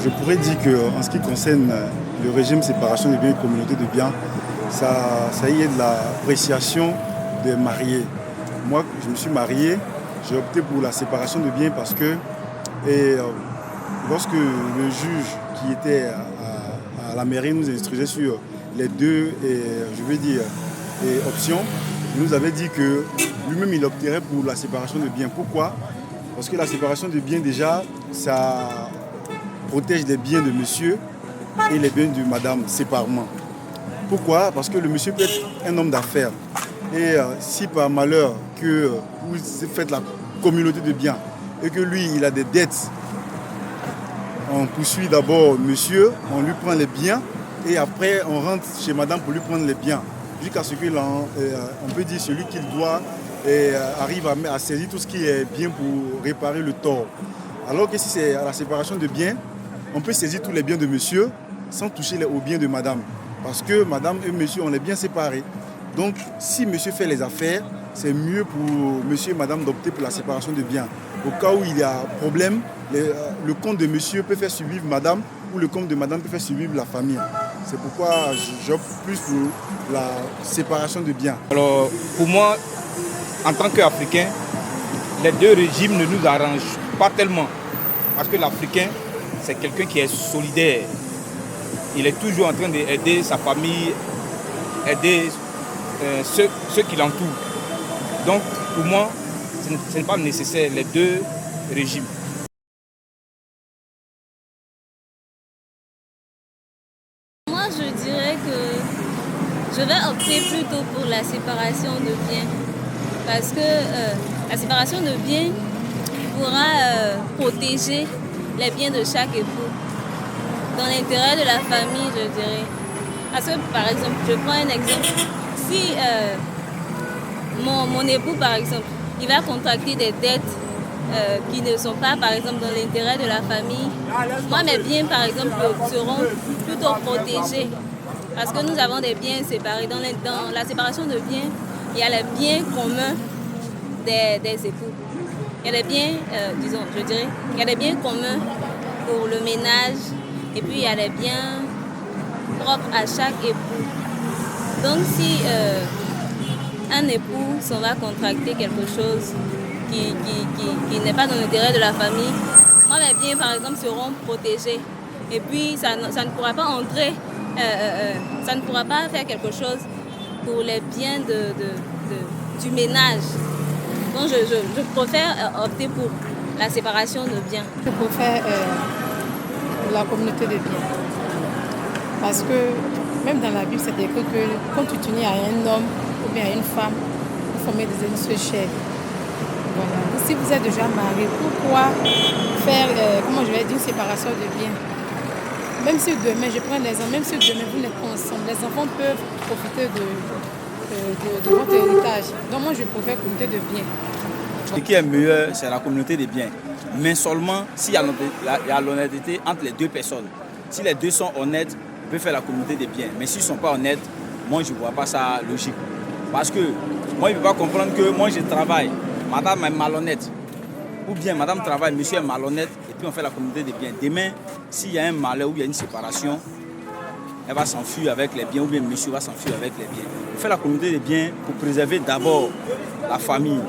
Je pourrais dire qu'en ce qui concerne le régime séparation des biens et communauté de biens, ça y est de l'appréciation des mariés. Moi, je me suis marié, j'ai opté pour la séparation de biens parce que lorsque le juge qui était à la mairie nous instruisait sur les deux options, il nous avait dit que lui-même il opterait pour la séparation de biens. Pourquoi? Parce que la séparation de biens déjà, ça protège les biens de monsieur et les biens de madame séparément. Pourquoi? Parce que le monsieur peut être un homme d'affaires. Et si par malheur que vous faites la communauté de biens et que lui il a des dettes, on poursuit d'abord monsieur, on lui prend les biens et après on rentre chez madame pour lui prendre les biens. Jusqu'à ce que on peut dire celui qu'il doit arrive à saisir tout ce qui est bien pour réparer le tort. Alors que si c'est à la séparation de biens, on peut saisir tous les biens de monsieur sans toucher aux biens de madame. Parce que madame et monsieur, on est bien séparés. Donc, si monsieur fait les affaires, c'est mieux pour monsieur et madame d'opter pour la séparation de biens. Au cas où il y a problème, le compte de monsieur peut faire survivre madame ou le compte de madame peut faire survivre la famille. C'est pourquoi j'opte plus pour la séparation de biens. Alors, pour moi, en tant qu'Africain, les deux régimes ne nous arrangent pas tellement. Parce que l'Africain, c'est quelqu'un qui est solidaire. Il est toujours en train d'aider sa famille, aider ceux qui l'entourent. Donc, pour moi, ce n'est pas nécessaire, les deux régimes. Moi, je dirais que je vais opter plutôt pour la séparation de biens. Parce que la séparation de biens pourra protéger les biens de chaque époux. Dans l'intérêt de la famille, je dirais. Parce que, par exemple, je prends un exemple. Si mon époux, par exemple, il va contracter des dettes qui ne sont pas, par exemple, dans l'intérêt de la famille, moi, mes biens, par exemple, seront plutôt protégés. Parce que nous avons des biens séparés. Dans la séparation de biens, il y a les biens communs des époux. Il y a des biens, il y a des biens communs pour le ménage. Et puis, il y a des biens propres à chaque époux. Donc, si un époux s'en va contracter quelque chose qui n'est pas dans l'intérêt de la famille, moi, mes biens, par exemple, seront protégés. Et puis, ça ne pourra pas entrer, ça ne pourra pas faire quelque chose pour les biens du ménage. Donc, je préfère opter pour la séparation de biens. Je préfère la communauté de biens. Parce que même dans la Bible, c'est écrit que quand tu t'unis à un homme ou bien à une femme, vous formez des ennemis chers. Voilà. Si vous êtes déjà marié, pourquoi faire une séparation de biens? Même si demain, je prends l'exemple, même si demain vous n'êtes pas ensemble, les enfants peuvent profiter de votre héritage. Donc moi, je préfère la communauté de biens. Ce qui est meilleur, c'est la communauté des biens. Mais seulement s'il y a l'honnêteté entre les deux personnes. Si les deux sont honnêtes, on peut faire la communauté des biens. Mais s'ils ne sont pas honnêtes, moi je ne vois pas ça logique. Parce que moi je ne peux pas comprendre que moi je travaille, madame est malhonnête. Ou bien madame travaille, monsieur est malhonnête, et puis on fait la communauté des biens. Demain, s'il y a un malheur ou il y a une séparation, elle va s'enfuir avec les biens, ou bien monsieur va s'enfuir avec les biens. On fait la communauté des biens pour préserver d'abord la famille,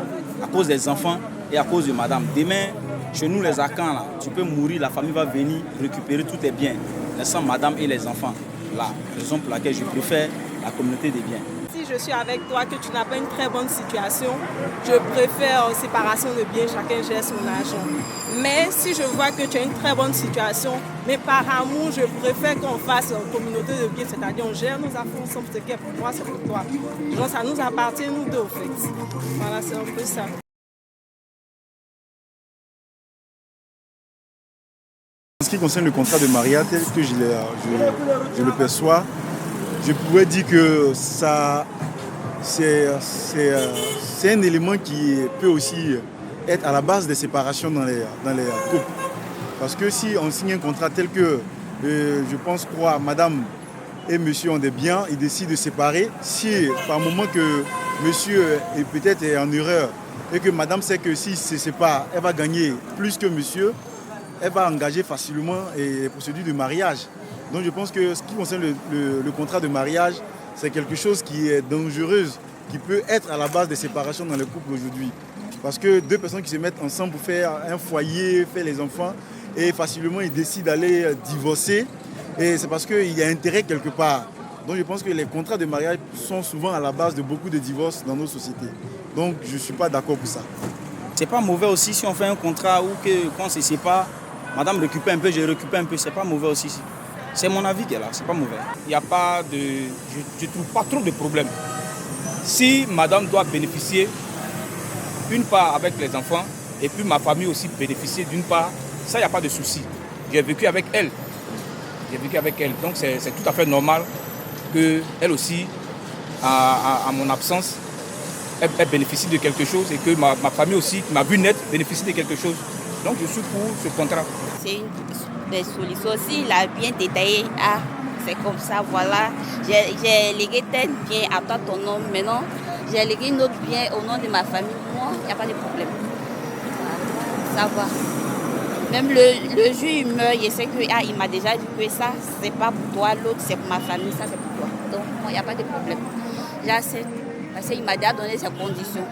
à cause des enfants et à cause de madame. Demain, chez nous les Akans, là, tu peux mourir, la famille va venir récupérer tous tes biens, laissant madame et les enfants. La raison pour laquelle je préfère la communauté des biens. Si je suis avec toi, que tu n'as pas une très bonne situation, je préfère séparation de biens, chacun gère son argent. Mais si je vois que tu as une très bonne situation, mais par amour, je préfère qu'on fasse communauté de biens, c'est-à-dire on gère nos affaires ensemble, ce qui est pour moi, c'est pour toi. Donc ça nous appartient, nous deux, en fait. Voilà, c'est un peu ça. En ce qui concerne le contrat de mariage, tel que je le perçois, je pourrais dire que ça, c'est un élément qui peut aussi être à la base des séparations dans les couples. Parce que si on signe un contrat tel que, je pense quoi, madame et monsieur ont des biens, ils décident de séparer. Si par moment que monsieur est peut-être en erreur et que madame sait que s'il se sépare, elle va gagner plus que monsieur, elle va engager facilement les procédures de mariage. Donc je pense que ce qui concerne le contrat de mariage, c'est quelque chose qui est dangereux, qui peut être à la base des séparations dans les couples aujourd'hui. Parce que deux personnes qui se mettent ensemble pour faire un foyer, faire les enfants, et facilement ils décident d'aller divorcer, et c'est parce qu'il y a intérêt quelque part. Donc je pense que les contrats de mariage sont souvent à la base de beaucoup de divorces dans nos sociétés. Donc je ne suis pas d'accord pour ça. C'est pas mauvais aussi si on fait un contrat ou que quand on se sépare, madame récupère un peu, je récupère un peu, c'est pas mauvais aussi. C'est mon avis qui est là, c'est pas mauvais. Il n'y a pas de... Je ne trouve pas trop de problèmes. Si madame doit bénéficier une part avec les enfants et puis ma famille aussi bénéficier d'une part, ça, il n'y a pas de souci. J'ai vécu avec elle. Donc c'est tout à fait normal qu'elle aussi, à mon absence, elle bénéficie de quelque chose et que ma famille aussi, ma vue nette, bénéficie de quelque chose. Donc je suis pour ce contrat. C'est une des solutions aussi, il a bien détaillé. Ah, c'est comme ça, voilà. J'ai légué tel bien à toi ton nom. Maintenant, j'ai légué une autre bien au nom de ma famille. Moi, il n'y a pas de problème. Ça va. Même le jour il meurt, je sais que il m'a déjà dit que ça, c'est pas pour toi, l'autre c'est pour ma famille, ça c'est pour toi. Donc, moi, il n'y a pas de problème. J'accepte. Parce qu'il m'a déjà donné ses conditions.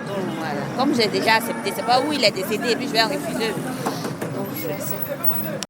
Donc voilà. Comme j'ai déjà accepté, c'est pas où il est décédé et puis je vais refuser. Donc je accepte.